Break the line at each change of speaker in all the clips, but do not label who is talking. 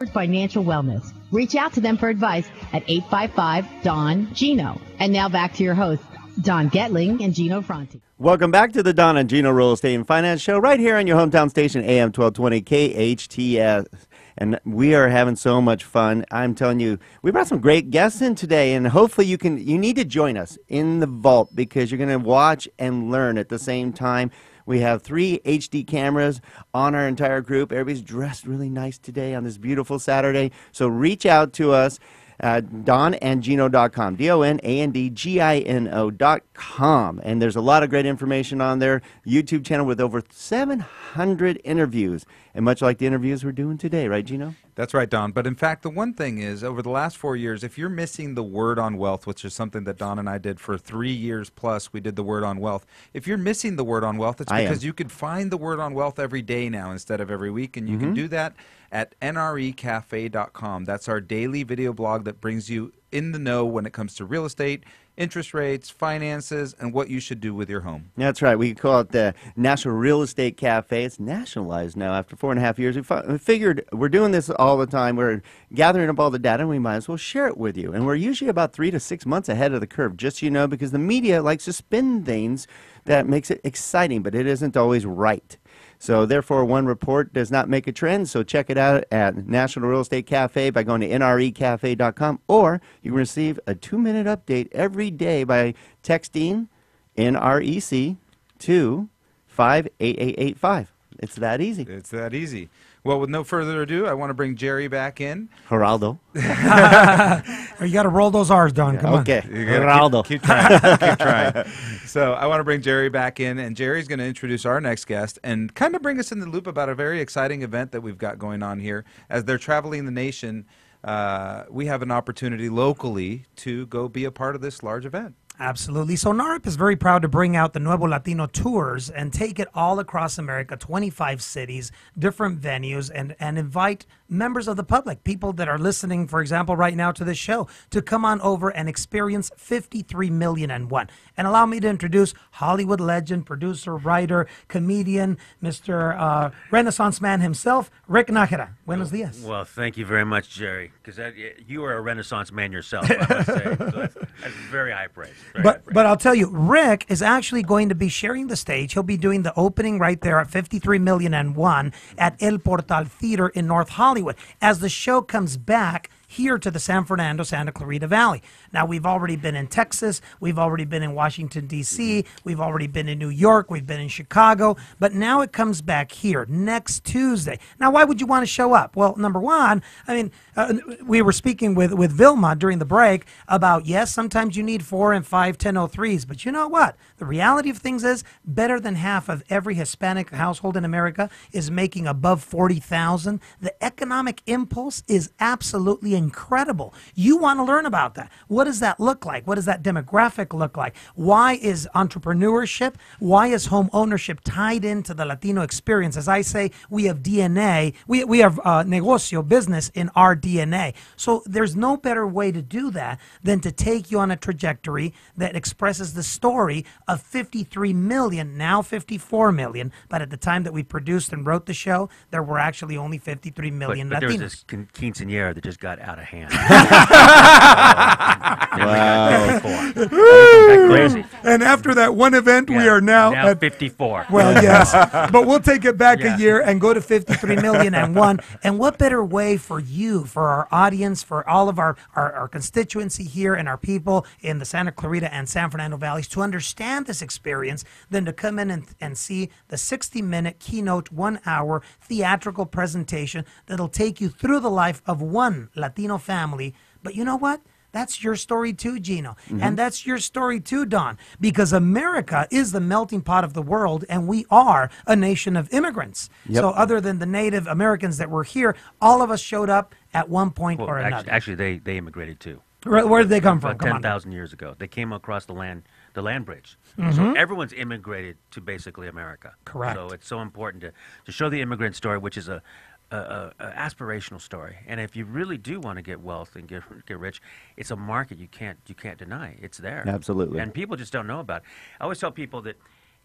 toward financial wellness. Reach out to them for advice at 855-DON-GINO. And now back to your hosts, Don Getling and Gino Franti.
Welcome back to the Don and Gino Real Estate and Finance Show right here on your hometown station, AM 1220 KHTS. And we are having so much fun. I'm telling you, we brought some great guests in today, and hopefully you need to join us in the vault because you're going to watch and learn at the same time. We have 3 HD cameras on our entire group. Everybody's dressed really nice today on this beautiful Saturday. So reach out to us at donandgino.com, DONANDGINO.com. And there's a lot of great information on there. YouTube channel with over 700 interviews. And much like the interviews we're doing today, right, Gino?
That's right, Don. But in fact, the one thing is, over the last 4 years, if you're missing the Word on Wealth, which is something that Don and I did for 3 years plus, we did the Word on Wealth. If you're missing the Word on Wealth, it's because you can find the Word on Wealth every day now instead of every week, and you can do that at nrecafe.com. That's our daily video blog that brings you in the know when it comes to real estate, interest rates, finances, and what you should do with your home.
That's right. We call it the National Real Estate Cafe. It's nationalized now after 4.5 years. We figured we're doing this all the time. We're gathering up all the data, and we might as well share it with you. And we're usually about 3 to 6 months ahead of the curve, just so you know, because the media likes to spin things that makes it exciting, but it isn't always right. So therefore, one report does not make a trend. So check it out at National Real Estate Cafe by going to nrecafe.com, or you can receive a 2-minute update every day by texting NREC to 58885. It's that easy.
It's that easy. Well, with no further ado, I want to bring Jerry back in.
Gerardo.
You got to roll those R's, Don. Come on.
Okay. Gerardo.
Keep trying. Keep trying. So I want to bring Jerry back in, and Jerry's going to introduce our next guest and kind of bring us in the loop about a very exciting event that we've got going on here. As they're traveling the nation, we have an opportunity locally to go be a part of this large event.
Absolutely. So NARP is very proud to bring out the Nuevo Latino Tours and take it all across America, 25 cities, different venues, and invite members of the public, people that are listening, for example, right now to this show, to come on over and experience 53,000,001. And allow me to introduce Hollywood legend, producer, writer, comedian, Mr. Renaissance man himself, Rick Najera. Buenos dias.
Well, thank you very much, Jerry, because you are a Renaissance man yourself, I must say. So that's very high praise.
But I'll tell you, Rick is actually going to be sharing the stage. He'll be doing the opening right there at 53,000,001 at El Portal Theater in North Hollywood as the show comes back here to the San Fernando, Santa Clarita Valley. Now, we've already been in Texas. We've already been in Washington, D.C. We've already been in New York. We've been in Chicago. But now it comes back here next Tuesday. Now, why would you want to show up? Well, number one, I mean, we were speaking with Vilma during the break about, yes, sometimes you need 4 and 5 1003s. But you know what? The reality of things is better than half of every Hispanic household in America is making above $40,000. The economic impulse is absolutely incredible. You want to learn about that. What does that look like? What does that demographic look like? Why is entrepreneurship, why is home ownership tied into the Latino experience? As I say, we have DNA, we have negocio, business in our DNA. So there's no better way to do that than to take you on a trajectory that expresses the story of 53 million, now 54 million, but at the time that we produced and wrote the show, there were actually only 53 million
but
Latinos.
there was this quinceañera that just got out of hand.
Wow.
Crazy.
And after that one event, we are now at
54.
Well, yes, but we'll take it back a year and go to 53,000,001. And what better way for you, for our audience, for all of our constituency here and our people in the Santa Clarita and San Fernando Valleys to understand this experience than to come in and see the 60-minute keynote, 1-hour theatrical presentation that'll take you through the life of one Latino family. But you know what? That's your story too, Gino. And that's your story too, Don, because America is the melting pot of the world, and we are a nation of immigrants. So other than the Native Americans that were here, all of us showed up at one point or another.
Actually, they immigrated too.
Where did they come from?
About 10,000 years ago. They came across the land bridge. So everyone's immigrated to basically America.
Correct.
So it's so important to show the immigrant story, which is a aspirational story. And if you really do want to get wealth and get rich, it's a market you can't deny. It's there.
Absolutely.
And people just don't know about it. I always tell people that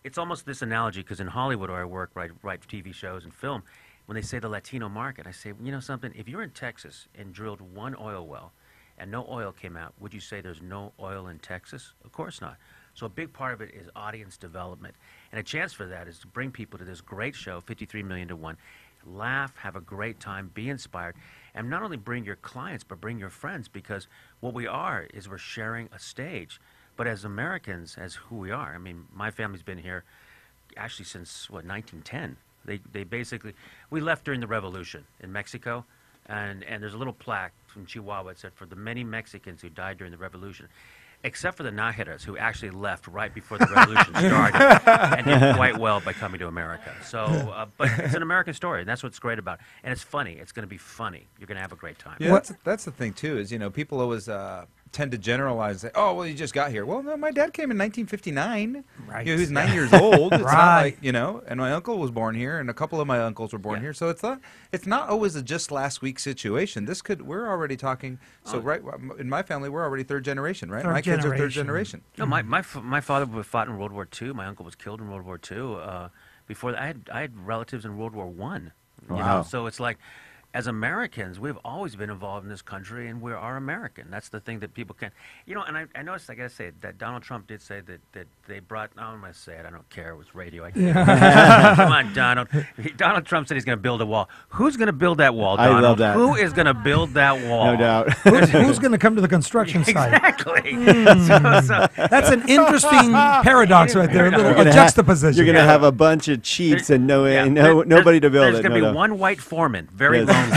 it's almost this analogy, because in Hollywood where I work, write TV shows and film, when they say the Latino market, I say, you know something, if you're in Texas and drilled one oil well and no oil came out, would you say there's no oil in Texas? Of course not. So a big part of it is audience development. And a chance for that is to bring people to this great show, 53 million to 1, laugh, have a great time, be inspired, and not only bring your clients, but bring your friends, because what we are is we're sharing a stage. But as Americans, as who we are, I mean, my family's been here actually since, 1910. They basically, we left during the revolution in Mexico, and there's a little plaque from Chihuahua that said, for the many Mexicans who died during the revolution, except for the Najeras, who actually left right before the revolution started and did quite well by coming to America. So, but it's an American story, and that's what's great about it. And it's funny. It's going to be funny. You're going to have a great time.
Yeah, that's the thing, too, is, people always tend to generalize, say, oh, well, you just got here. Well, no, my dad came in 1959.
Right.
He was 9 years old. It's not
Right.
like, and my uncle was born here, and a couple of my uncles were born here. So it's not always a just last week situation. We're already talking, right, in my family, we're already third generation, right? My kids are third generation.
No, my father fought in World War II. My uncle was killed in World War II. Before that, I had relatives in World War I.
Wow.
So it's like, as Americans, we've always been involved in this country, and we are American. That's the thing that people can, and I noticed, I got to say, that Donald Trump did say that they brought, I'm going to say it, I don't care, it was radio. Come on, Donald. Donald Trump said he's going to build a wall. Who's going to build that wall, Donald?
I love that.
Who is going to build that wall?
No doubt.
Who's going to come to the construction site?
Exactly.
That's an interesting paradox right there, a juxtaposition.
You're going to have a bunch of chiefs and nobody to build
There's
it.
going to be one white foreman, very
Yes.
lonely. So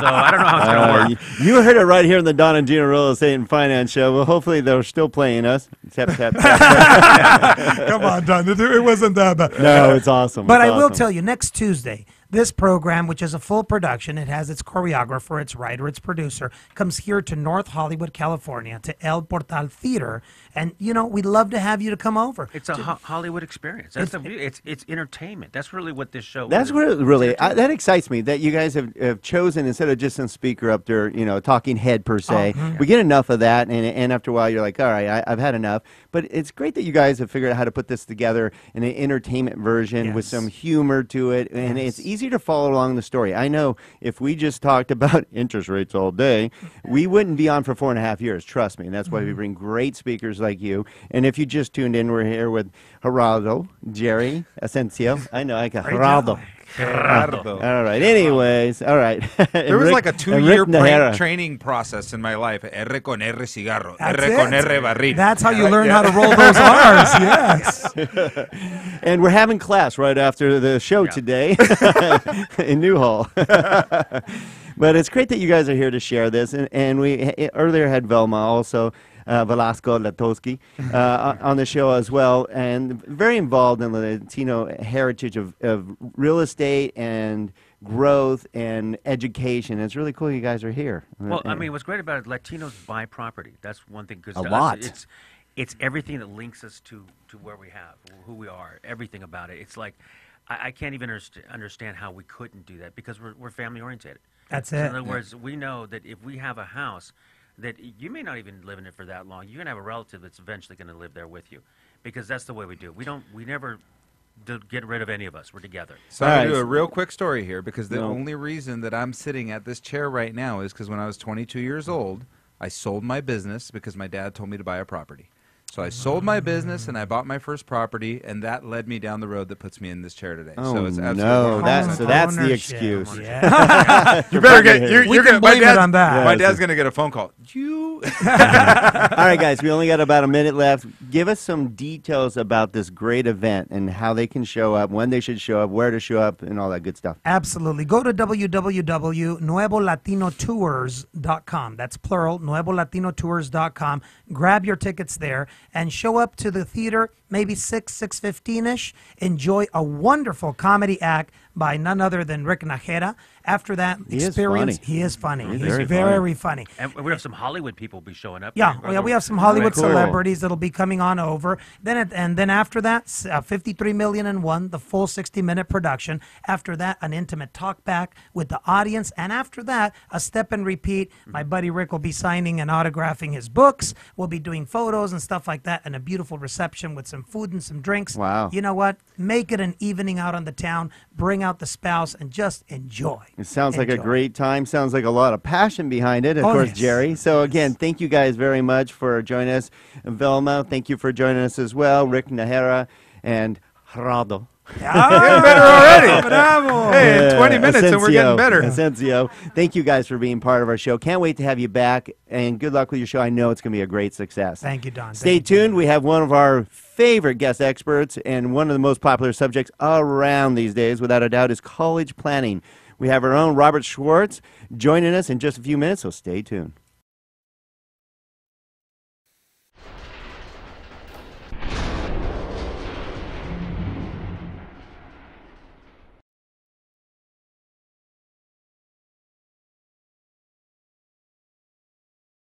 I don't know how it's going to work.
You heard it right here on the Don and Gino Real Estate and Finance Show. Well, hopefully they're still playing us. Tap, tap, tap.
Come on, Don. It wasn't that bad.
No, it's awesome.
But
It's
I will
awesome.
tell you, next Tuesday, this program, which is a full production, it has its choreographer, its writer, its producer, comes here to North Hollywood, California, to El Portal Theater. And, we'd love to have you to come over.
It's a Hollywood experience. It's entertainment. That's really what this show
That's
is.
what it really, that excites me, that you guys have chosen, instead of just some speaker up there, talking head per se. We get enough of that, and after a while you're like, all right, I've had enough. But it's great that you guys have figured out how to put this together in an entertainment version with some humor to it, and it's easy to follow along the story. I know if we just talked about interest rates all day, we wouldn't be on for 4.5 years, trust me, and that's why we bring great speakers like you. And if you just tuned in, we're here with Gerardo, Jerry, Ascencio. I know, I got Gerardo.
Gerardo.
All right. Anyways, all right.
There was like a 2-year training process in my life. R con R cigarro.
That's
R con
it.
R barril.
That's how you learn how to roll those R's, yes.
And we're having class right after the show today in Newhall. But it's great that you guys are here to share this. And we earlier had Vilma also. Velasco Letosky on the show as well, and very involved in the Latino heritage of real estate and growth and education. It's really cool you guys are here.
Well, I mean, what's great about it, Latinos buy property. That's one thing. Cause
A lot.
It's everything that links us to where we have, who we are, everything about it. It's like, I can't even understand how we couldn't do that, because we're family oriented.
That's
So
it.
in other words, we know that if we have a house, that you may not even live in it for that long. You're going to have a relative that's eventually going to live there with you, because that's the way we do. We never get rid of any of us. We're together.
So I'm going to do a real quick story here, because the only reason that I'm sitting at this chair right now is because when I was 22 years old, I sold my business because my dad told me to buy a property. So I sold my business and I bought my first property, and that led me down the road that puts me in this chair today.
Oh,
so it's absolutely
no, that's the
Ownership.
excuse.
Yeah.
you better get.
We can blame it on that.
My dad's going to get a phone call. You.
All right, guys, we only got about a minute left. Give us some details about this great event and how they can show up, when they should show up, where to show up, and all that good stuff.
Absolutely. Go to www.nuevolatinatours.com. That's plural, nuevolatinatours.com. Grab your tickets there and show up to the theater, maybe 6:15-ish. Enjoy a wonderful comedy act by none other than Rick Najera. After that
He is
experience,
funny.
he is funny.
He's
He's
very
very funny.
And we have some Hollywood people be showing up.
Yeah,
right?
yeah, we have some Hollywood
Cool.
celebrities that'll be coming on over. Then after that, 53 million and one, the full 60-minute production. After that, an intimate talk back with the audience, and after that, a step and repeat. My buddy Rick will be signing and autographing his books. We'll be doing photos and stuff like that, and a beautiful reception with some food and some drinks.
Wow.
You know what? Make it an evening out on the town. Bring out the spouse and just enjoy.
It sounds like a
Enjoy.
great time. Sounds like a lot of passion behind it. Of
Oh,
course,
yes.
Jerry. So again, thank you guys very much for joining us. Vilma, thank you for joining us as well. Rick, Najera, and Gerardo.
Getting better already. Bravo. Hey, in 20 minutes and we're getting better.
Ascencio. Thank you guys for being part of our show. Can't wait to have you back, and good luck with your show. I know it's going to be a great success.
Thank you, Don.
Stay
Thank you.
tuned. We have one of our favorite guest experts, and one of the most popular subjects around these days, without a doubt, is college planning. We have our own Robert Schwartz joining us in just a few minutes, so stay tuned.